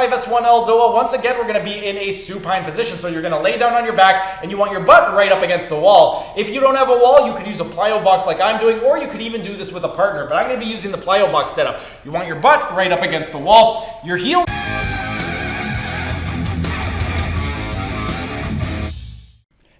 5 S1 ELDOA. Once again, we're going to be in a supine position. So you're going to lay down on your back and you want your butt right up against the wall. If you don't have a wall, you could use a plyo box like I'm doing, or you could even do this with a partner. But I'm going to be using the plyo box setup. You want your butt right up against the wall. Your heel.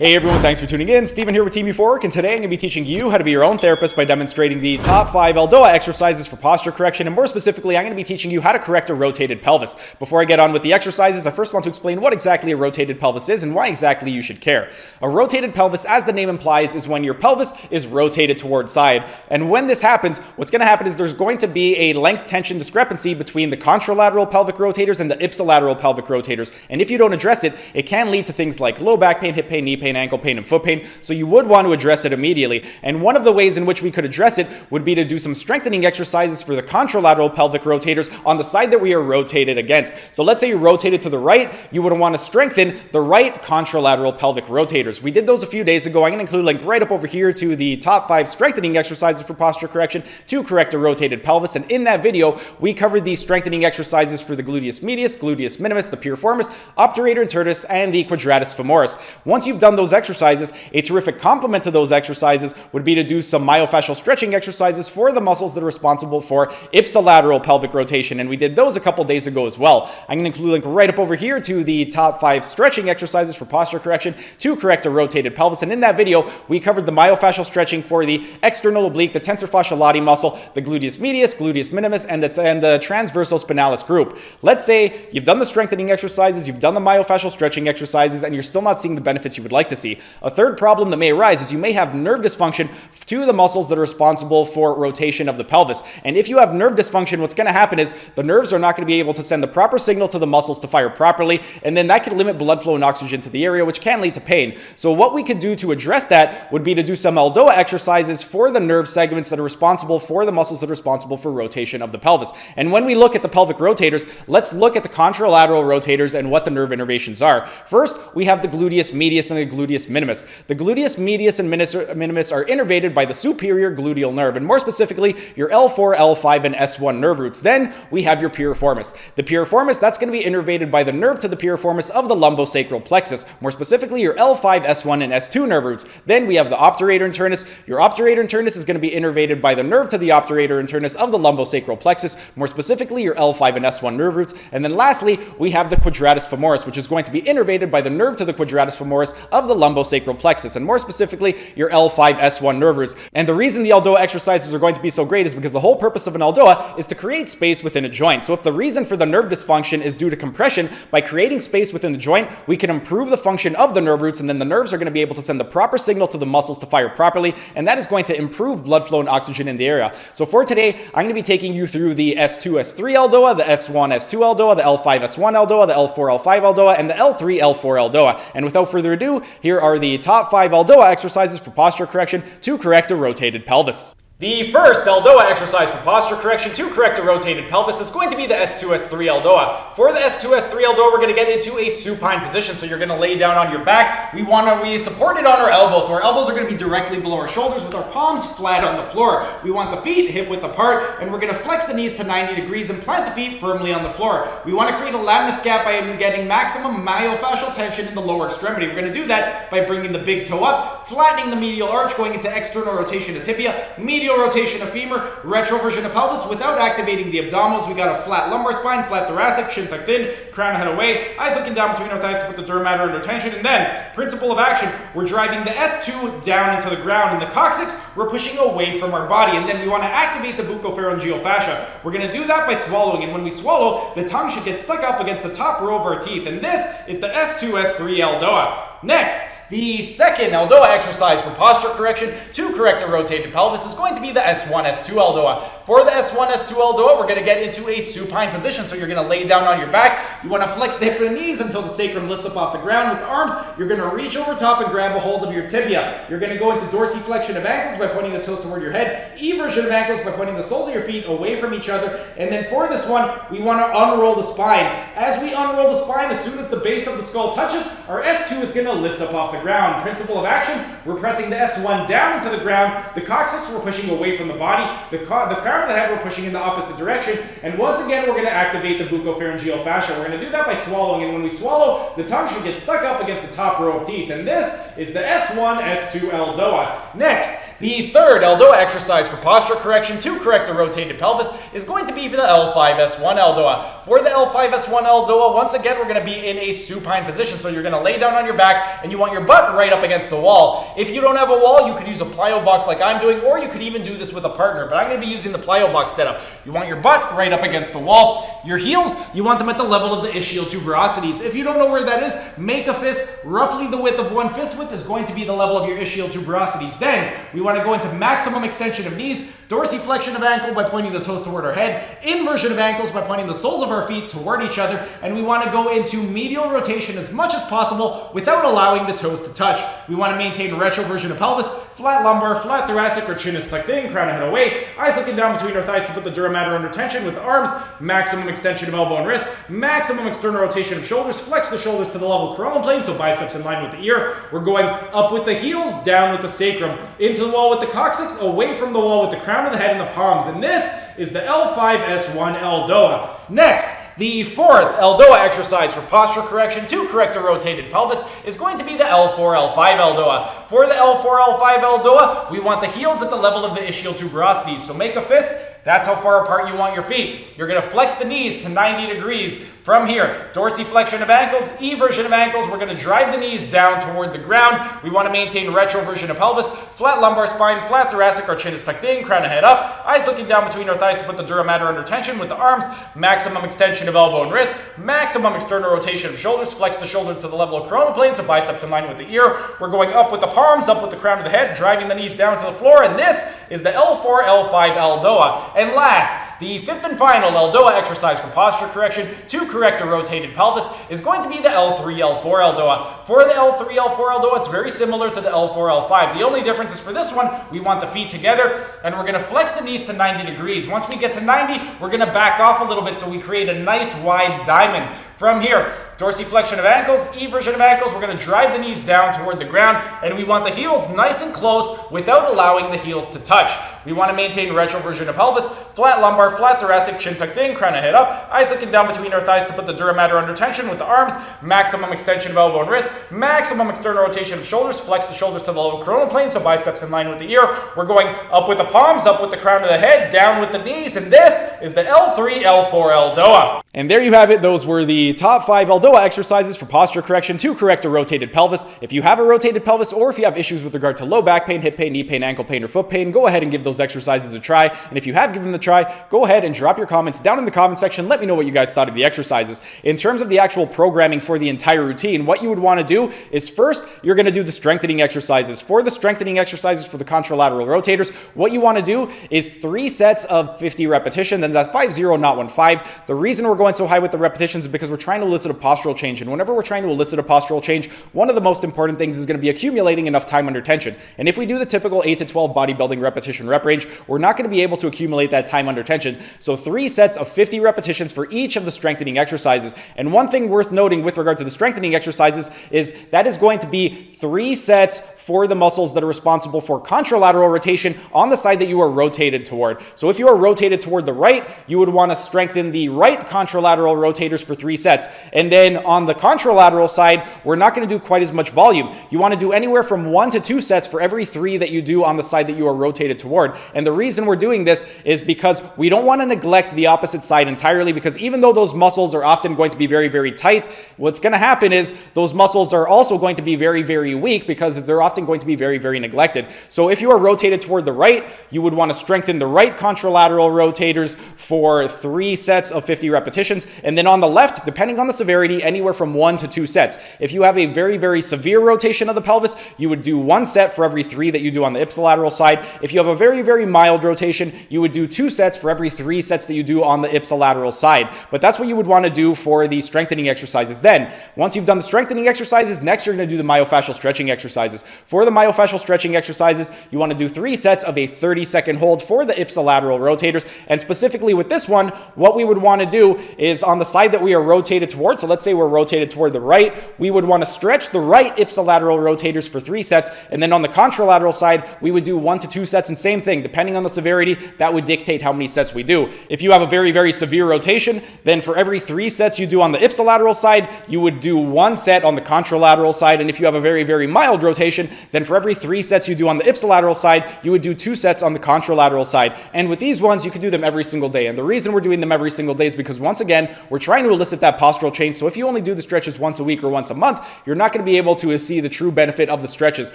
Hey everyone, thanks for tuning in. Steven here with Team Euphoric, and today I'm going to be teaching you how to be your own therapist by demonstrating the top 5 ELDOA exercises for posture correction, and more specifically, I'm going to be teaching you how to correct a rotated pelvis. Before I get on with the exercises, I first want to explain what exactly a rotated pelvis is and why exactly you should care. A rotated pelvis, as the name implies, is when your pelvis is rotated toward side, and when this happens, what's going to happen is there's going to be a length tension discrepancy between the contralateral pelvic rotators and the ipsilateral pelvic rotators, and if you don't address it, it can lead to things like low back pain, hip pain, knee pain, ankle pain, and foot pain, so you would want to address it immediately. And one of the ways in which we could address it would be to do some strengthening exercises for the contralateral pelvic rotators on the side that we are rotated against. So let's say you're rotated to the right, you would want to strengthen the right contralateral pelvic rotators. We did those a few days ago. I'm going to include a link right up over here to the top 5 strengthening exercises for posture correction to correct a rotated pelvis, and in that video we covered the strengthening exercises for the gluteus medius, gluteus minimus, the piriformis, obturator internis, and the quadratus femoris. Once you've done those exercises, a terrific complement to those exercises would be to do some myofascial stretching exercises for the muscles that are responsible for ipsilateral pelvic rotation, and we did those a couple days ago as well. I'm going to include a link right up over here to the top 5 stretching exercises for posture correction to correct a rotated pelvis, and in that video we covered the myofascial stretching for the external oblique, the tensor fasciae lati muscle, the gluteus medius, gluteus minimus, and the transverso spinalis group. Let's say you've done the strengthening exercises, you've done the myofascial stretching exercises, and you're still not seeing the benefits you would like to see. A third problem that may arise is you may have nerve dysfunction to the muscles that are responsible for rotation of the pelvis. And if you have nerve dysfunction, what's going to happen is the nerves are not going to be able to send the proper signal to the muscles to fire properly, and then that could limit blood flow and oxygen to the area, which can lead to pain. So what we could do to address that would be to do some ELDOA exercises for the nerve segments that are responsible for the muscles that are responsible for rotation of the pelvis. And when we look at the pelvic rotators, let's look at the contralateral rotators and what the nerve innervations are. First, we have the gluteus medius and the gluteus minimus. The gluteus medius and minimus are innervated by the superior gluteal nerve, and more specifically, your L4, L5, and S1 nerve roots. Then we have your piriformis. The piriformis, that's going to be innervated by the nerve to the piriformis of the lumbosacral plexus, more specifically your L5, S1, and S2 nerve roots. Then we have the obturator internus. Your obturator internus is going to be innervated by the nerve to the obturator internus of the lumbosacral plexus, more specifically your L5 and S1 nerve roots. And then lastly, we have the quadratus femoris, which is going to be innervated by the nerve to the quadratus femoris of the lumbosacral plexus, and more specifically your L5, S1 nerve roots. And the reason the ELDOA exercises are going to be so great is because the whole purpose of an ELDOA is to create space within a joint. So if the reason for the nerve dysfunction is due to compression, by creating space within the joint, we can improve the function of the nerve roots, and then the nerves are going to be able to send the proper signal to the muscles to fire properly, and that is going to improve blood flow and oxygen in the area. So for today, I'm going to be taking you through the S2, S3 ELDOA, the S1, S2 ELDOA, the L5, S1 ELDOA, the L4, L5 ELDOA, and the L3, L4 ELDOA. And without further ado, here are the top 5 ELDOA exercises for posture correction to correct a rotated pelvis. The first ELDOA exercise for posture correction to correct a rotated pelvis is going to be the S2, S3 ELDOA. For the S2, S3 ELDOA, we're going to get into a supine position. So you're going to lay down on your back. We support it on our elbows. So our elbows are going to be directly below our shoulders with our palms flat on the floor. We want the feet hip width apart, and we're going to flex the knees to 90 degrees and plant the feet firmly on the floor. We want to create a latissimus gap by getting maximum myofascial tension in the lower extremity. We're going to do that by bringing the big toe up, flattening the medial arch, going into external rotation of tibia, medial rotation of femur, retroversion of pelvis without activating the abdominals. We got a flat lumbar spine, flat thoracic, chin tucked in, crown head away, eyes looking down between our thighs to put the dura mater under tension. And then, principle of action, we're driving the S2 down into the ground. And the coccyx, we're pushing away from our body. And then we want to activate the buccopharyngeal fascia. We're going to do that by swallowing. And when we swallow, the tongue should get stuck up against the top row of our teeth. And this is the S2, S3 ELDOA. Next, the second ELDOA exercise for posture correction to correct a rotated pelvis is going to be the S1, S2 ELDOA. For the S1, S2 ELDOA, we're going to get into a supine position. So you're going to lay down on your back. You want to flex the hip and the knees until the sacrum lifts up off the ground. With the arms, you're going to reach over top and grab a hold of your tibia. You're going to go into dorsiflexion of ankles by pointing the toes toward your head, eversion of ankles by pointing the soles of your feet away from each other. And then for this one, we want to unroll the spine. As we unroll the spine, as soon as the base of the skull touches, our S2 is going to lift up off the the ground. Principle of action, we're pressing the S1 down into the ground. The coccyx we're pushing away from the body. The crown of the head we're pushing in the opposite direction. And once again, we're going to activate the buccopharyngeal fascia. We're going to do that by swallowing. And when we swallow, the tongue should get stuck up against the top row of teeth. And this is the S1, S2 ELDOA. Next, the third ELDOA exercise for posture correction to correct a rotated pelvis is going to be for the L5-S1 ELDOA. For the L5-S1 ELDOA, once again, we're going to be in a supine position. So you're going to lay down on your back and you want your butt right up against the wall. If you don't have a wall, you could use a plyo box like I'm doing, or you could even do this with a partner, but I'm going to be using the plyo box setup. You want your butt right up against the wall. Your heels, you want them at the level of the ischial tuberosities. If you don't know where that is, make a fist. Roughly the width of one fist width is going to be the level of your ischial tuberosities. Then we want to go into maximum extension of knees, dorsiflexion of ankle by pointing the toes toward our head, inversion of ankles by pointing the soles of our feet toward each other, and we want to go into medial rotation as much as possible without allowing the toes to touch. We want to maintain retroversion of pelvis, flat lumbar, flat thoracic, or chin is tucked in, crown and head away, eyes looking down between our thighs to put the dura mater under tension with the arms, maximum extension of elbow and wrist, maximum external rotation of shoulders, flex the shoulders to the level coronal plane, so biceps in line with the ear. We're going up with the heels, down with the sacrum, into the wall with the coccyx, away from the wall with the crown of the head and the palms. And this is the L5-S1 ELDOA. Next, the fourth ELDOA exercise for posture correction to correct a rotated pelvis is going to be the L4-L5 ELDOA. For the L4-L5 ELDOA, we want the heels at the level of the ischial tuberosities. So make a fist. That's how far apart you want your feet. You're going to flex the knees to 90 degrees. From here, dorsiflexion of ankles, eversion of ankles. We're going to drive the knees down toward the ground. We want to maintain retroversion of pelvis, flat lumbar spine, flat thoracic, our chin is tucked in, crown and head up, eyes looking down between our thighs to put the dura mater under tension with the arms, maximum extension of elbow and wrist, maximum external rotation of shoulders, flex the shoulders to the level of coronal plane, so biceps in line with the ear. We're going up with the palms, up with the crown of the head, driving the knees down to the floor, and this is the L4-L5 ELDOA. And last, the fifth and final ELDOA exercise for posture correction to correct a rotated pelvis is going to be the L3-L4 ELDOA. For the L3-L4 ELDOA, it's very similar to the L4-L5. The only difference is for this one, we want the feet together, and we're going to flex the knees to 90 degrees. Once we get to 90, we're going to back off a little bit so we create a nice wide diamond. From here, dorsiflexion of ankles, eversion of ankles, we're going to drive the knees down toward the ground, and we want the heels nice and close without allowing the heels to touch. We want to maintain retroversion of pelvis, flat lumbar, flat thoracic, chin tucked in, crown and head up, eyes looking down between our thighs to put the dura mater under tension with the arms, maximum extension of elbow and wrist, maximum external rotation of shoulders, flex the shoulders to the lower coronal plane, so biceps in line with the ear. We're going up with the palms, up with the crown of the head, down with the knees, and this is the L3-L4 ELDOA. And there you have it. Those were the top 5 ELDOA exercises for posture correction to correct a rotated pelvis. If you have a rotated pelvis, or if you have issues with regard to low back pain, hip pain, knee pain, ankle pain, or foot pain, go ahead and give those exercises a try. And if you have given them a try, go ahead and drop your comments down in the comment section. Let me know what you guys thought of the exercises. In terms of the actual programming for the entire routine, what you would want to do is first, you're going to do the strengthening exercises. For the strengthening exercises for the contralateral rotators, what you want to do is 3 sets of 50 repetition. Then that's 5-0, not 1-5. The reason we're going so high with the repetitions is because we're trying to elicit a postural change. And whenever we're trying to elicit a postural change, one of the most important things is going to be accumulating enough time under tension. And if we do the typical 8 to 12 bodybuilding repetition rep range, we're not going to be able to accumulate that time under tension. So 3 sets of 50 repetitions for each of the strengthening exercises. And one thing worth noting with regard to the strengthening exercises is that is going to be 3 sets for the muscles that are responsible for contralateral rotation on the side that you are rotated toward. So if you are rotated toward the right, you would want to strengthen the right contralateral rotators for 3 sets. And then on the contralateral side, we're not going to do quite as much volume. You want to do anywhere from 1 to 2 sets for every 3 that you do on the side that you are rotated toward. And the reason we're doing this is because we don't want to neglect the opposite side entirely, because even though those muscles are often going to be very, very tight, what's going to happen is those muscles are also going to be very, very weak because they're often going to be very, very neglected. So if you are rotated toward the right, you would want to strengthen the right contralateral rotators for 3 sets of 50 repetitions. And then on the left, depending on the severity, anywhere from 1 to 2 sets. If you have a very, very severe rotation of the pelvis, you would do 1 set for every 3 that you do on the ipsilateral side. If you have a very, very mild rotation, you would do 2 sets for every 3 sets that you do on the ipsilateral side. But that's what you would want to do for the strengthening exercises. Then, once you've done the strengthening exercises, next you're going to do the myofascial stretching exercises. For the myofascial stretching exercises, you want to do 3 sets of a 30-second hold for the ipsilateral rotators. And specifically with this one, what we would want to do is on the side that we are rotated toward, so let's say we're rotated toward the right, we would want to stretch the right ipsilateral rotators for 3 sets, and then on the contralateral side, we would do 1 to 2 sets, and same thing, depending on the severity, that would dictate how many sets we do. If you have a very, very severe rotation, then for every 3 sets you do on the ipsilateral side, you would do 1 set on the contralateral side, and if you have a very, very mild rotation, then for every 3 sets you do on the ipsilateral side, you would do 2 sets on the contralateral side. And with these ones, you could do them every single day. And the reason we're doing them every single day is because, once again, we're trying to elicit that postural change. So if you only do the stretches once a week or once a month, you're not going to be able to see the true benefit of the stretches.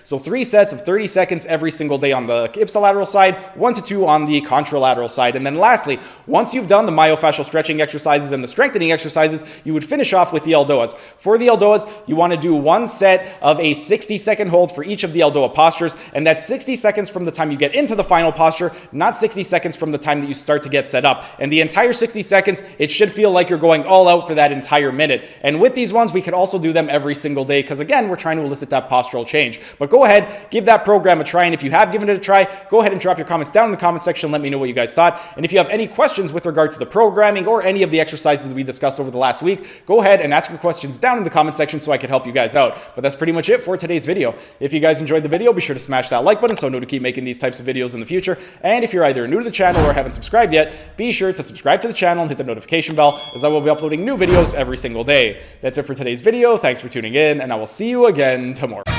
So 3 sets of 30 seconds every single day on the ipsilateral side, 1 to 2 on the contralateral side. And then lastly, once you've done the myofascial stretching exercises and the strengthening exercises, you would finish off with the ELDOAs. For the ELDOAs, you want to do 1 set of a 60-second hold for each of the ELDOA postures, and that's 60 seconds from the time you get into the final posture, not 60 seconds from the time that you start to get set up. And the entire 60 seconds, it should feel like you're going all out for that entire minute. And with these ones, we could also do them every single day because, again, we're trying to elicit that postural change. But go ahead, give that program a try, and if you have given it a try, go ahead and drop your comments down in the comment section. Let me know what you guys thought. And if you have any questions with regard to the programming or any of the exercises that we discussed over the last week, go ahead and ask your questions down in the comment section so I can help you guys out. But that's pretty much it for today's video. If you guys enjoyed the video, be sure to smash that like button so I know to keep making these types of videos in the future. And if you're either new to the channel or haven't subscribed yet, be sure to subscribe to the channel and hit the notification bell, as I will be uploading new videos every single day. That's it for today's video. Thanks for tuning in, and I will see you again tomorrow.